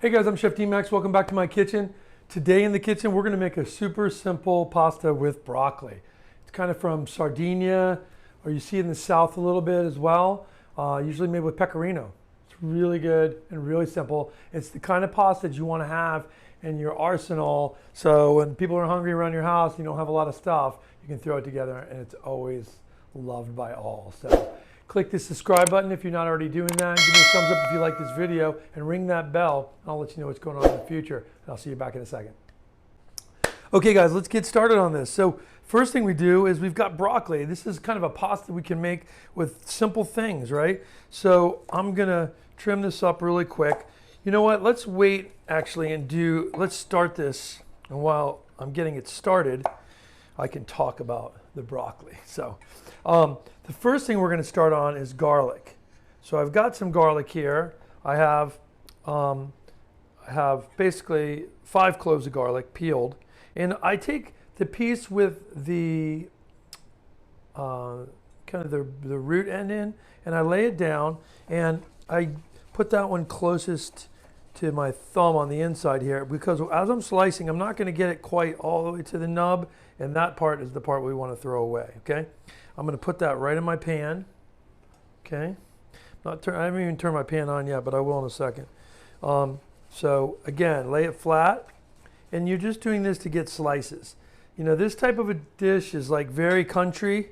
Hey guys, I'm Chef D-Max. Welcome back to my kitchen. Today in the kitchen, we're gonna make a super simple pasta with broccoli. It's kind of from Sardinia, or you see it in the South a little bit as well. Usually made with pecorino. It's really good and really simple. It's the kind of pasta that you wanna have in your arsenal. So when people are hungry around your house, you don't have a lot of stuff, you can throw it together and it's always loved by all. So click the subscribe button if you're not already doing that. Give me a thumbs up if you like this video and ring that bell and I'll let you know what's going on in the future. And I'll see you back in a second. Okay guys, let's get started on this. So first thing we do is we've got broccoli. This is kind of a pasta we can make with simple things, right? So I'm gonna trim this up really quick. You know what, let's wait actually and let's start this. And while I'm getting it started, I can talk about the broccoli. So the first thing we're going to start on is garlic. So I've got some garlic here. I have basically 5 cloves of garlic peeled, and I take the piece with the kind of the root end in, and I lay it down, and I put that one closest to my thumb on the inside here, because as I'm slicing, I'm not going to get it quite all the way to the nub, and that part is the part we want to throw away. Okay, I'm going to put that right in my pan. Okay, I haven't even turned my pan on yet, but I will in a second. So again, lay it flat, and you're just doing this to get slices. You know, this type of a dish is like very country,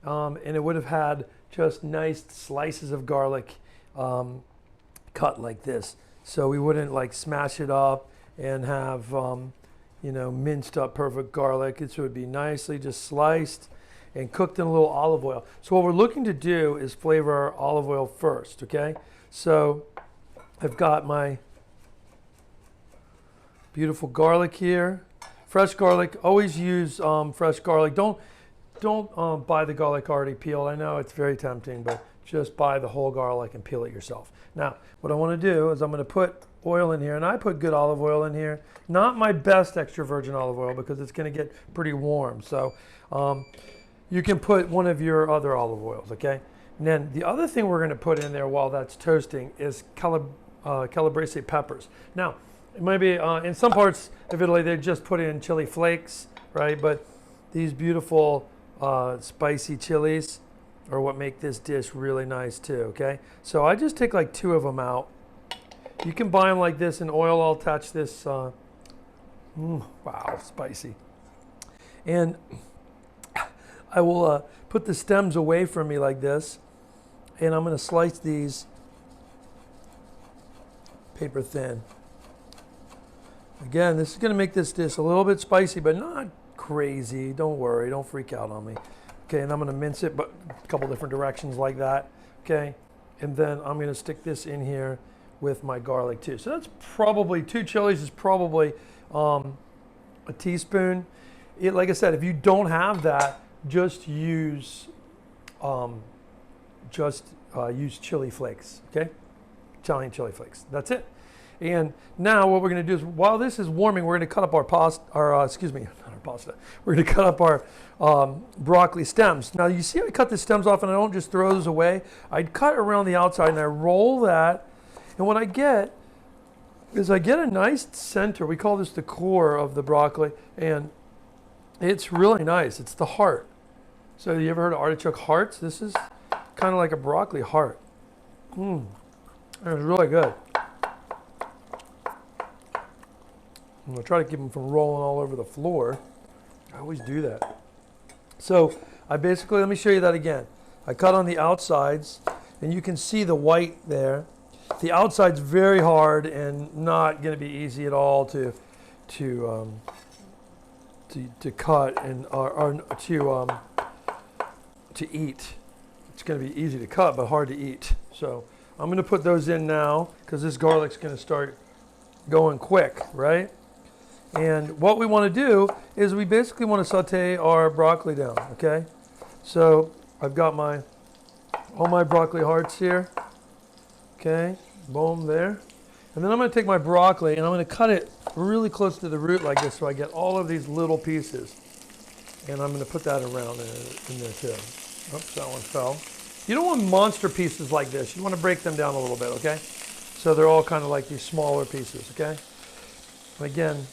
and it would have had just nice slices of garlic cut like this. So we wouldn't like smash it up and have, you know, minced up perfect garlic. It would be nicely just sliced and cooked in a little olive oil. So what we're looking to do is flavor our olive oil first, okay? So I've got my beautiful garlic here. Fresh garlic, always use fresh garlic. Don't buy the garlic already peeled. I know it's very tempting, but just buy the whole garlic and peel it yourself. Now, what I want to do is I'm going to put oil in here, and I put good olive oil in here. Not my best extra virgin olive oil because it's going to get pretty warm. So you can put one of your other olive oils, okay? And then the other thing we're going to put in there while that's toasting is Calabrian peppers. Now, it might be in some parts of Italy they just put in chili flakes, right? But these beautiful spicy chilies are what make this dish really nice too, okay? So I just take like 2 of them out. You can buy them like this in oil. I'll attach this, wow, spicy. And I will put the stems away from me like this, and I'm gonna slice these paper thin. Again, this is gonna make this dish a little bit spicy, but not crazy. Don't worry, don't freak out on me. Okay, and I'm gonna mince it, but a couple different directions like that, okay? And then I'm gonna stick this in here with my garlic too. So that's probably 2 chilies is probably a teaspoon. Like I said, if you don't have that, just use chili flakes, okay? Italian chili flakes, that's it. And now what we're gonna do is, while this is warming, we're gonna cut up our pasta, we're gonna cut up our broccoli stems. Now you see I cut the stems off and I don't just throw those away. I cut around the outside and I roll that. And what I get is I get a nice center. We call this the core of the broccoli, and it's really nice. It's the heart. So you ever heard of artichoke hearts? This is kind of like a broccoli heart. It's really good. I'm gonna try to keep them from rolling all over the floor. I always do that. So I basically, let me show you that again. I cut on the outsides, and you can see the white there. The outside's very hard and not gonna be easy at all to cut and to eat. It's gonna be easy to cut, but hard to eat. So I'm gonna put those in now because this garlic's gonna start going quick, right? And what we want to do is we basically want to saute our broccoli down, okay? So I've got all my broccoli hearts here, okay? Boom, there. And then I'm going to take my broccoli and I'm going to cut it really close to the root like this so I get all of these little pieces. And I'm going to put that around in there too. Oops, that one fell. You don't want monster pieces like this. You want to break them down a little bit, okay? So they're all kind of like these smaller pieces, okay? And again,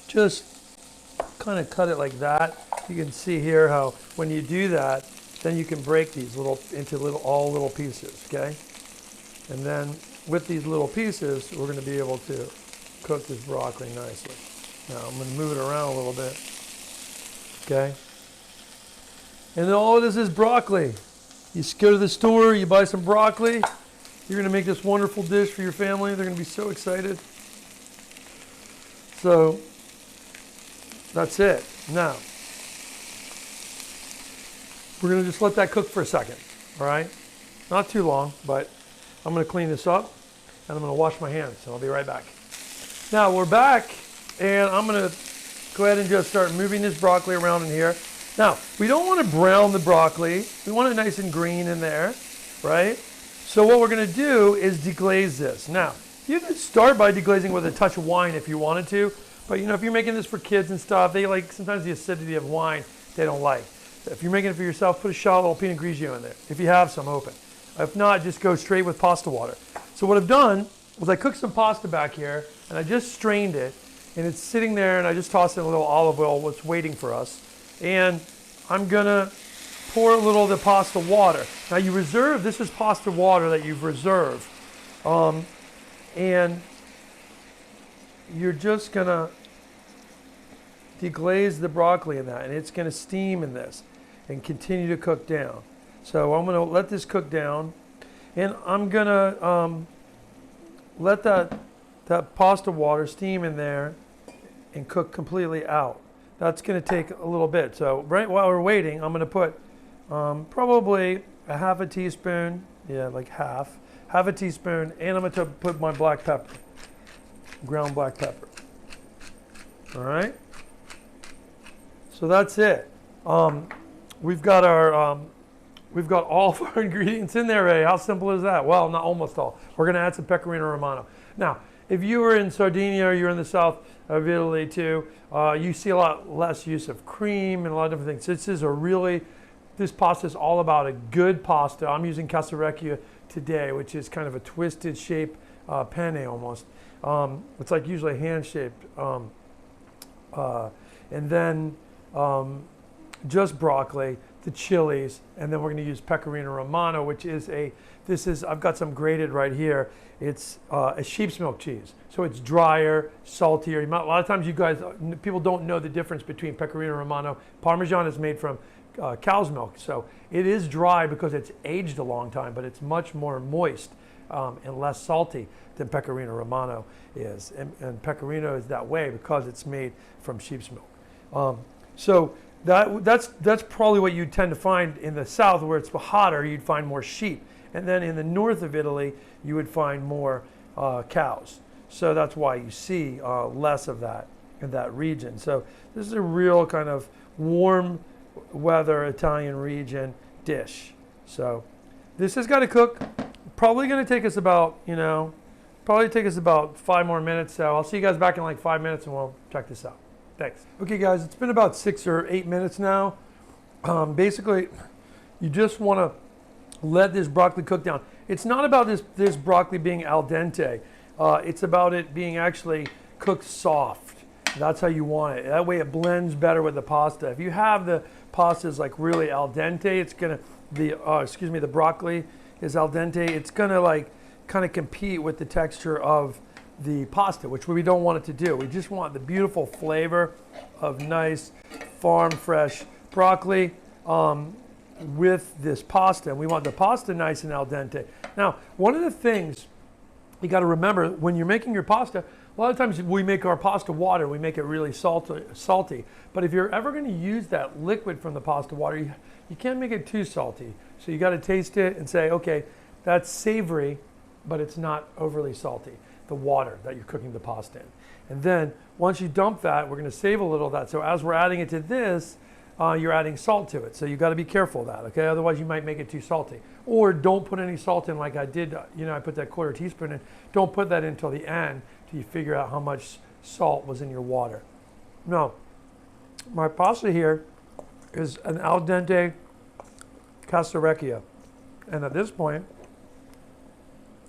just kind of cut it like that. You can see here how when you do that, then you can break these into all little pieces, okay? And then with these little pieces, we're going to be able to cook this broccoli nicely. Now I'm going to move it around a little bit, okay? And then all of this is broccoli. You just go to the store, you buy some broccoli. You're going to make this wonderful dish for your family. They're going to be so excited. So that's it. Now, we're going to just let that cook for a second, all right? Not too long, but I'm going to clean this up and I'm going to wash my hands, and I'll be right back. Now, we're back, and I'm going to go ahead and just start moving this broccoli around in here. Now, we don't want to brown the broccoli. We want it nice and green in there, right? So what we're going to do is deglaze this. Now, you could start by deglazing with a touch of wine if you wanted to, but you know, if you're making this for kids and stuff, they like sometimes the acidity of wine they don't like. If you're making it for yourself, put a shot of little Pinot Grigio in there, if you have some open. If not, just go straight with pasta water. So what I've done was I cooked some pasta back here, and I just strained it, and it's sitting there, and I just tossed in a little olive oil, what's waiting for us. And I'm gonna pour a little of the pasta water. Now you reserve, this is pasta water that you've reserved. And you're just gonna deglaze the broccoli in that, and it's gonna steam in this and continue to cook down. So I'm gonna let this cook down, and I'm gonna let that pasta water steam in there and cook completely out. That's going to take a little bit. So right while we're waiting, I'm going to put probably a half a teaspoon, like half a teaspoon, and I'm going to put my black pepper, ground black pepper. All right. So that's it. We've got all of our ingredients in there already. How simple is that? Well, not almost all. We're going to add some Pecorino Romano. Now, if you were in Sardinia or you're in the south of Italy too, you see a lot less use of cream and a lot of different things. This pasta is all about a good pasta. I'm using casarecce today, which is kind of a twisted shape penne almost. It's like usually hand-shaped. And then just broccoli, the chilies, and then we're going to use Pecorino Romano, which is I've got some grated right here. It's a sheep's milk cheese. So it's drier, saltier. A lot of times people don't know the difference between Pecorino Romano. Parmesan is made from cow's milk. So it is dry because it's aged a long time, but it's much more moist and less salty than Pecorino Romano is. And Pecorino is that way because it's made from sheep's milk. So that's probably what you tend to find in the south, where it's hotter. You'd find more sheep, and then in the north of Italy you would find more cows. So that's why you see less of that in that region. So this is a real kind of warm weather Italian region dish. So this has got to cook. Probably going to take us about 5 more minutes. So I'll see you guys back in like 5 minutes, and we'll check this out. Thanks. Okay, guys, it's been about 6 or 8 minutes now. Basically, you just want to let this broccoli cook down. It's not about this broccoli being al dente. It's about it being actually cooked soft. That's how you want it. That way it blends better with the pasta. If you have the pastas like really al dente, it's gonna the broccoli is al dente. It's gonna like kind of compete with the texture of the pasta, which we don't want it to do. We just want the beautiful flavor of nice farm fresh broccoli with this pasta. And we want the pasta nice and al dente. Now, one of the things you got to remember when you're making your pasta, a lot of times we make our pasta water, we make it really salty. But if you're ever going to use that liquid from the pasta water, you can't make it too salty. So you got to taste it and say, okay, that's savory, but it's not overly salty, the water that you're cooking the pasta in. And then once you dump that, we're going to save a little of that. So as we're adding it to this, you're adding salt to it. So you got to be careful of that, okay? Otherwise you might make it too salty. Or don't put any salt in like I did. I put that quarter teaspoon in. Don't put that in until the end till you figure out how much salt was in your water. No, my pasta here is an al dente casarecce. And at this point,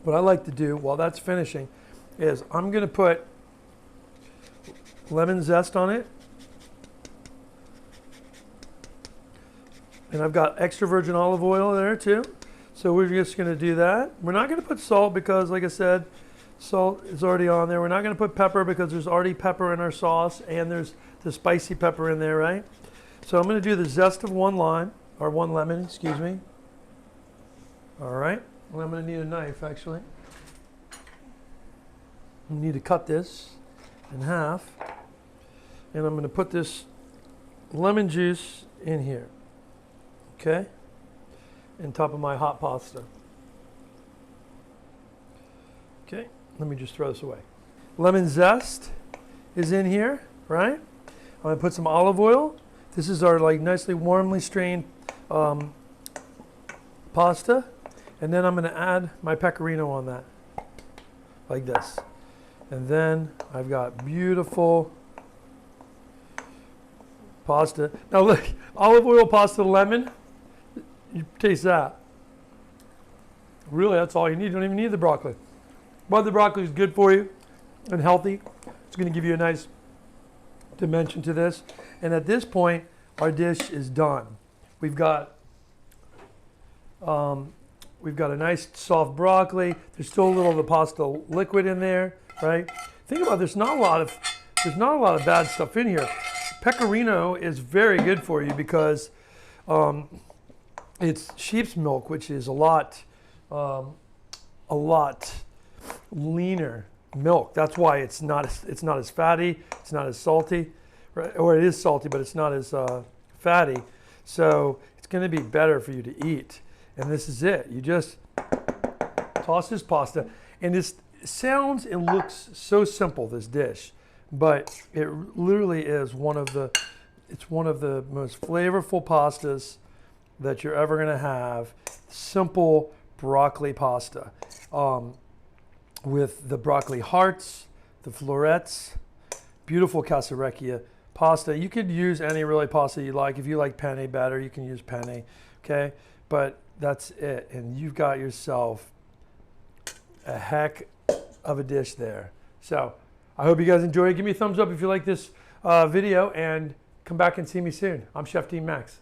what I like to do while that's finishing is I'm going to put lemon zest on it. And I've got extra virgin olive oil there too. So we're just going to do that. We're not going to put salt because, like I said, salt is already on there. We're not going to put pepper because there's already pepper in our sauce and there's the spicy pepper in there, right? So I'm going to do the zest of one lime, or one lemon, excuse me. All right. Well, I'm going to need a knife, actually. I need to cut this in half. And I'm going to put this lemon juice in here. Okay? On top of my hot pasta. Okay, let me just throw this away. Lemon zest is in here, right? I'm gonna put some olive oil. This is our like nicely warmly strained pasta. And then I'm gonna add my pecorino on that, like this. And then I've got beautiful pasta. Now look, olive oil, pasta, lemon. You taste that. Really, that's all you need. You don't even need the broccoli. But the broccoli is good for you and healthy. It's going to give you a nice dimension to this. And at this point, our dish is done. We've got a nice soft broccoli. There's still a little of the pasta liquid in there, right? Think about it, there's not a lot of bad stuff in here. Pecorino is very good for you because it's sheep's milk, which is a lot leaner milk. That's why it's not as fatty, it's not as salty, right? Or it is salty, but it's not as fatty. So it's going to be better for you to eat. And this is it. You just toss this pasta, and this sounds and looks so simple, this dish, but it literally is one of the most flavorful pastas that you're ever going to have. Simple broccoli pasta with the broccoli hearts, the florets, beautiful casarecce pasta. You could use any really pasta you like. If you like penne better, you can use penne, okay? But that's it, and you've got yourself a heck of a dish there. So I hope you guys enjoy it. Give me a thumbs up if you like this video, and come back and see me soon. I'm Chef Dean Max.